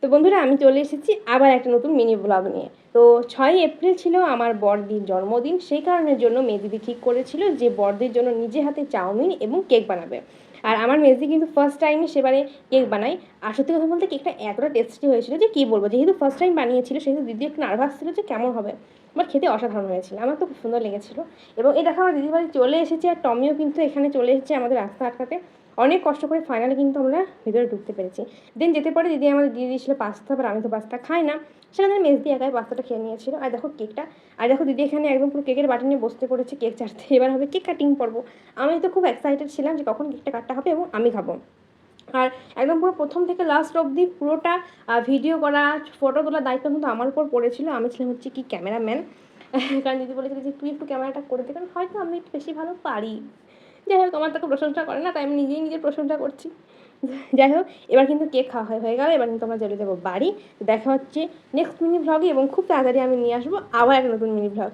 তো বন্ধুরা আমি চলে এসেছি আবার একটা নতুন মিনি ব্লগ নিয়ে। তো 6ই এপ্রিল ছিল আমার বড়দির জন্মদিন। সেই কারণের জন্য মেজদিদি ঠিক করেছিল যে বড়দির জন্য নিজে হাতে চাউমিন এবং কেক বানাবে। আর আমার মেজদি কিন্তু ফার্স্ট টাইমই সেবারে কেক বানায়। আর সত্যি কথা বলতে কেকটা এতটা টেস্টি হয়েছিল যে কী বলবো, যেহেতু ফার্স্ট টাইম বানিয়েছিল সেহেতু দিদি একটু নার্ভাস ছিল যে কেমন হবে, বাট খেতে অসাধারণ হয়েছিল, আমার তো খুব সুন্দর লেগেছিলো। এবং এই দেখো আমার দিদিবাড়ি চলে এসেছে, আর টমিও কিন্তু এখানে চলে এসেছে আমাদের রাস্তা আটকাতে। অনেক কষ্ট করে ফাইনালি কিন্তু আমরা ভিতরে ঢুকতে পেরেছি। দেন যেতে পারে দিদি আমাদের দিয়ে দিয়েছিল পাস্তা, বাট আমি তো পাস্তা খাই না, সেখানে মেজদি একাই পাস্তাটা খেয়ে নিয়েছিল। আর দেখো কেকটা, আর দেখো দিদি এখানে একদম পুরো কেকের বাটি নিয়ে বসতে পড়েছে কেক চাটতে। এবার হবে কেক কাটিং পর্ব। আমি তো খুব এক্সাইটেড ছিলাম যে কখন কেকটা কাটা হবে এবং আমি খাবো। আর একদম পুরো প্রথম থেকে লাস্ট অবধি পুরোটা ভিডিও করা, ফটো তোলার দায়িত্ব কিন্তু আমার উপর পড়েছিল। আমি ছিলাম হচ্ছে কি ক্যামেরাম্যান। কারণ দিদি বলেছিল যে তুই একটু ক্যামেরাটা করে দে, কারণ হয়তো আমি একটু বেশি ভালো পারি। যাই হোক, আমার তাকে প্রশংসা করে না, তাই আমি নিজেই নিজের প্রশংসা করছি। যাই হোক, এবার কিন্তু কেক খাওয়া হয়ে গেল। এবার কিন্তু আমরা চলে যাবো বাড়ি। দেখা হচ্ছে নেক্সট মিনি ভ্লগে, এবং খুব তাড়াতাড়ি আমি নিয়ে আসবো আবার একটা নতুন মিনি ভ্লগ।